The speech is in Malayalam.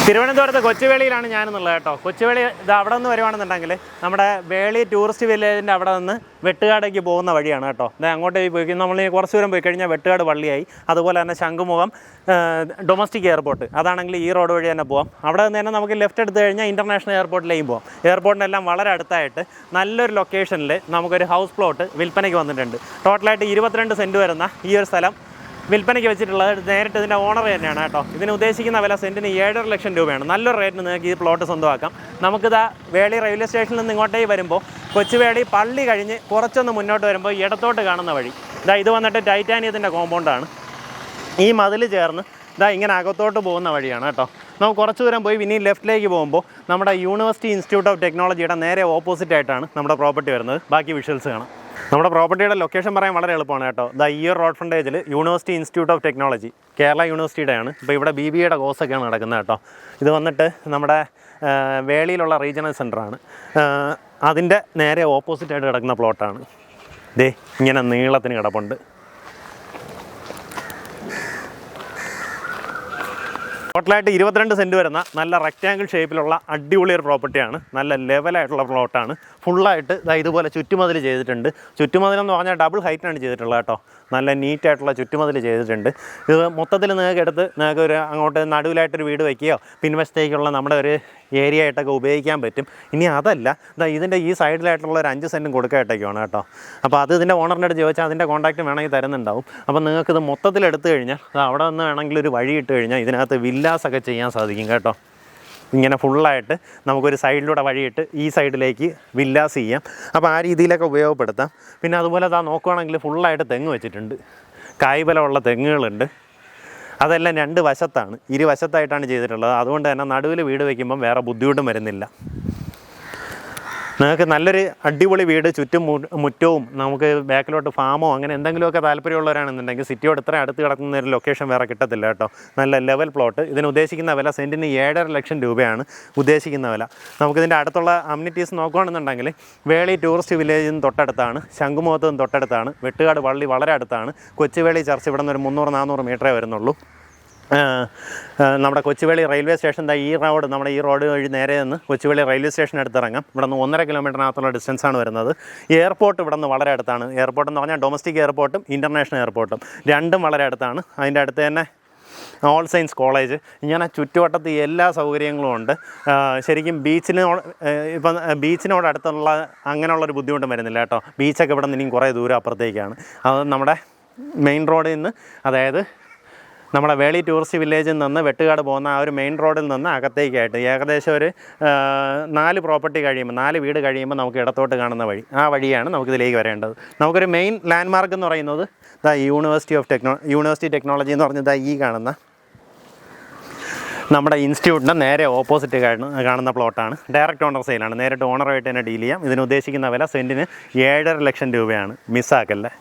തിരുവനന്തപുരത്ത് കൊച്ചുവേളിയിലാണ് ഞാനെന്നുള്ളത് കേട്ടോ. കൊച്ചുവേളി ഇത് അവിടെ നിന്ന് വരുവാണെന്നുണ്ടെങ്കിൽ നമ്മുടെ വേളി ടൂറിസ്റ്റ് വില്ലേജിൻ്റെ അവിടെ നിന്ന് വെട്ടുകാടേക്ക് പോകുന്ന വഴിയാണ് കേട്ടോ. അങ്ങോട്ട് പോയി നമ്മൾ കുറച്ച് ദൂരം പോയി കഴിഞ്ഞാൽ വെട്ടുകാട് പള്ളിയായി. അതുപോലെ തന്നെ ശംഖുമുഖം ഡൊമസ്റ്റിക് എയർപോർട്ട്, അതാണെങ്കിൽ ഈ റോഡ് വഴി തന്നെ പോകാം. അവിടെ നിന്ന് തന്നെ നമുക്ക് ലെഫ്റ്റ് എടുത്ത് കഴിഞ്ഞാൽ ഇൻ്റർനാഷണൽ എയർപോർട്ടിലേക്കും പോകാം. എയർപോർട്ടിനെല്ലാം വളരെ അടുത്തായിട്ട് നല്ലൊരു ലൊക്കേഷനിൽ നമുക്കൊരു ഹൗസ് പ്ലോട്ട് വിൽപ്പനയ്ക്ക് വന്നിട്ടുണ്ട്. ടോട്ടലായിട്ട് 22 സെൻറ്റ് വരുന്ന ഈ ഒരു സ്ഥലം വിൽപ്പനയ്ക്ക് വെച്ചിട്ടുള്ളത് നേരിട്ട് ഇതിൻ്റെ ഓണർ തന്നെയാണ് കേട്ടോ. ഇതിന് ഉദ്ദേശിക്കുന്ന വില സെൻറ്റിന് 7.5 ലക്ഷം രൂപയാണ്. നല്ലൊരു റേറ്റിന് നിങ്ങൾക്ക് ഈ പ്ലോട്ട് സ്വന്തമാക്കാം. നമുക്കിതാ വേളി റെയിൽവേ സ്റ്റേഷനിൽ നിന്ന് ഇങ്ങോട്ടേക്ക് വരുമ്പോൾ കൊച്ചുവേളി പള്ളി കഴിഞ്ഞ് കുറച്ചൊന്ന് മുന്നോട്ട് വരുമ്പോൾ ഇടത്തോട്ട് കാണുന്ന വഴി ഇത് വന്നിട്ട് ടൈറ്റാനിയത്തിൻ്റെ കോമ്പൗണ്ടാണ്. ഈ മതിൽ ചേർന്ന് ഇങ്ങനെ അകത്തോട്ട് പോകുന്ന വഴിയാണ് കേട്ടോ. നമുക്ക് കുറച്ച് ദൂരം പോയി പിന്നെയും ലെഫ്റ്റിലേക്ക് പോകുമ്പോൾ നമ്മുടെ യൂണിവേഴ്സിറ്റി ഇൻസ്റ്റിറ്റ്യൂട്ട് ഓഫ് ടെക്നോളജിയുടെ നേരെ ഓപ്പോസിറ്റ് ആയിട്ടാണ് നമ്മുടെ പ്രോപ്പർട്ടി വരുന്നത്. ബാക്കി വിഷ്വൽസ് കാണാം. നമ്മുടെ പ്രോപ്പർട്ടിയുടെ ലൊക്കേഷൻ പറയാൻ വളരെ എളുപ്പമാണ് കേട്ടോ. ഈ റോഡ് ഫ്രണ്ടേജിൽ university institute of technology Kerala യൂണിവേഴ്സിറ്റിയുടെയാണ്. ഇപ്പോൾ ഇവിടെ BBAയുടെ കോഴ്സൊക്കെയാണ് നടക്കുന്നത് കേട്ടോ. ഇത് വന്നിട്ട് നമ്മുടെ വേളിയിലുള്ള റീജിയണൽ സെൻ്ററാണ്. അതിൻ്റെ നേരെ ഓപ്പോസിറ്റായിട്ട് കിടക്കുന്ന പ്ലോട്ടാണ്. ഇങ്ങനെ നീളത്തിന് കിടപ്പുണ്ട്. ടോട്ടലായിട്ട് 22 സെൻറ്റ് വരുന്ന നല്ല റെക്റ്റാങ്കിൾ ഷേപ്പിലുള്ള അടിപൊളി ഒരു പ്രോപ്പർട്ടിയാണ്. നല്ല ലെവലായിട്ടുള്ള പ്ലോട്ടാണ്. ഫുള്ളായിട്ട് ഇതുപോലെ ചുറ്റുമതിൽ ചെയ്തിട്ടുണ്ട്. ചുറ്റുമതിലെന്ന് പറഞ്ഞാൽ ഡബിൾ ഹൈറ്റിനാണ് ചെയ്തിട്ടുള്ളത് കേട്ടോ. നല്ല നീറ്റായിട്ടുള്ള ചുറ്റുമതിൽ ചെയ്തിട്ടുണ്ട്. ഇത് മൊത്തത്തിൽ നിങ്ങൾക്ക് ഒരു അങ്ങോട്ട് നടുവിലായിട്ടൊരു വീട് വയ്ക്കുകയോ പിൻവശത്തേക്കുള്ള നമ്മുടെ ഒരു ഏരിയ ആയിട്ടൊക്കെ ഉപയോഗിക്കാൻ പറ്റും. ഇനി അതല്ല ഇതിൻ്റെ ഈ സൈഡിലായിട്ടുള്ള ഒരു 5 സെൻറ്റും കൊടുക്കായിട്ടൊക്കെയാണ് കേട്ടോ. അപ്പോൾ അത് ഇതിൻ്റെ ഓണറിൻ്റെ അടുത്ത് ചോദിച്ചാൽ അതിൻ്റെ കോൺടാക്റ്റ് വേണമെങ്കിൽ തരുന്നുണ്ടാവും. അപ്പോൾ നിങ്ങൾക്കിത് മൊത്തത്തിൽ എടുത്തു കഴിഞ്ഞാൽ അവിടെ നിന്ന് വേണമെങ്കിൽ ഒരു വഴി ഇട്ട് കഴിഞ്ഞാൽ ഇതിനകത്ത് വില്ലാസൊക്കെ ചെയ്യാൻ സാധിക്കും കേട്ടോ. ഇങ്ങനെ ഫുള്ളായിട്ട് നമുക്കൊരു സൈഡിലൂടെ വഴിയിട്ട് ഈ സൈഡിലേക്ക് വില്ലാസ് ചെയ്യാം. അപ്പോൾ ആ രീതിയിലൊക്കെ ഉപയോഗപ്പെടുത്താം. പിന്നെ അതുപോലെ നോക്കുകയാണെങ്കിൽ ഫുള്ളായിട്ട് തെങ്ങ് വെച്ചിട്ടുണ്ട്. കായ്ബലമുള്ള തെങ്ങുകളുണ്ട്. അതെല്ലാം 2 വശത്താണ്, ഇരുവശത്തായിട്ടാണ് ചെയ്തിട്ടുള്ളത്. അതുകൊണ്ട് തന്നെ നടുവിൽ വീട് വയ്ക്കുമ്പം വേറെ ബുദ്ധിമുട്ടും വരുന്നില്ല. നിങ്ങൾക്ക് നല്ലൊരു അടിപൊളി വീട്, ചുറ്റും മുറ്റവും നമുക്ക് ബാക്കിലോട്ട് ഫാമോ അങ്ങനെ എന്തെങ്കിലുമൊക്കെ താല്പര്യമുള്ളവരാണെന്നുണ്ടെങ്കിൽ സിറ്റിയോട് ഇത്ര അടുത്ത് കിടക്കുന്ന ഒരു ലൊക്കേഷൻ വേറെ കിട്ടത്തില്ല കേട്ടോ. നല്ല ലെവൽ പ്ലോട്ട്. ഇതിന് ഉദ്ദേശിക്കുന്ന വില സെൻറ്റിന് 7.5 ലക്ഷം രൂപയാണ് ഉദ്ദേശിക്കുന്ന വില. നമുക്കിതിൻ്റെ അടുത്തുള്ള അമ്യൂണിറ്റീസ് നോക്കുകയാണെന്നുണ്ടെങ്കിൽ വേളി ടൂറിസ്റ്റ് വില്ലേജിന് തൊട്ടടുത്താണ്, ശംഖുമുഖത്തും തൊട്ടടുത്താണ്, വെട്ടുകാട് പള്ളി വളരെ അടുത്താണ്, കൊച്ചുവേളി ചർച്ച് ഇവിടെ നിന്ന് ഒരു 300-400 മീറ്ററേ വരുന്നുള്ളൂ. നമ്മുടെ കൊച്ചുവേളി റെയിൽവേ സ്റ്റേഷൻ നമ്മുടെ ഈ റോഡ് വഴി നേരെ നിന്ന് കൊച്ചുവേളി റെയിൽവേ സ്റ്റേഷൻ അടുത്തിറങ്ങാം. ഇവിടെ നിന്ന് 1.5 കിലോമീറ്ററിനകത്തുള്ള ഡിസ്റ്റൻസാണ് വരുന്നത്. എയർപോർട്ട് ഇവിടെ നിന്ന് വളരെ അടുത്താണ്. എയർപോർട്ട് എന്ന് പറഞ്ഞാൽ ഡൊമസ്റ്റിക് എയർപോർട്ടും ഇൻ്റർനാഷണൽ എയർപോർട്ടും രണ്ടും വളരെ അടുത്താണ്. അതിൻ്റെ അടുത്ത് തന്നെ ഓൾ സയൻസ് കോളേജ്, ഇങ്ങനെ ചുറ്റുവട്ടത്ത് എല്ലാ സൗകര്യങ്ങളും ഉണ്ട്. ശരിക്കും ബീച്ചിനോട് അടുത്തുള്ള അങ്ങനെയുള്ളൊരു ബുദ്ധിമുട്ടും വരുന്നില്ല കേട്ടോ. ബീച്ചൊക്കെ ഇവിടെ നിന്ന് ഇനിയും കുറേ ദൂരം അപ്പുറത്തേക്കാണ്. അത് നമ്മുടെ മെയിൻ റോഡിൽ നിന്ന്, അതായത് നമ്മുടെ വേളി ടൂറിസ്റ്റ് വില്ലേജിൽ നിന്ന് വെട്ടുകാട് പോകുന്ന ആ ഒരു മെയിൻ റോഡിൽ നിന്ന് അകത്തേക്കായിട്ട് ഏകദേശം ഒരു 4 പ്രോപ്പർട്ടി കഴിയുമ്പോൾ, 4 വീട് കഴിയുമ്പോൾ നമുക്ക് ഇടത്തോട്ട് കാണുന്ന വഴി, ആ വഴിയാണ് നമുക്കിതിലേക്ക് വരേണ്ടത്. നമുക്കൊരു മെയിൻ ലാൻഡ്മാർക്ക് എന്ന് പറയുന്നത് യൂണിവേഴ്സിറ്റി ടെക്നോളജി എന്ന് പറഞ്ഞത് ഈ കാണുന്ന നമ്മുടെ ഇൻസ്റ്റിറ്റ്യൂട്ടിൻ്റെ നേരെ ഓപ്പോസിറ്റ് കാണുന്ന പ്ലോട്ടാണ്. Direct owner സെയിലാണ്. നേരിട്ട് ഓണറുമായിട്ട് തന്നെ ഡീൽ ചെയ്യാം. ഇതിന് ഉദ്ദേശിക്കുന്ന വില സെൻറ്റിന് 7.5 ലക്ഷം രൂപയാണ്. മിസ്സാക്കല്ലേ.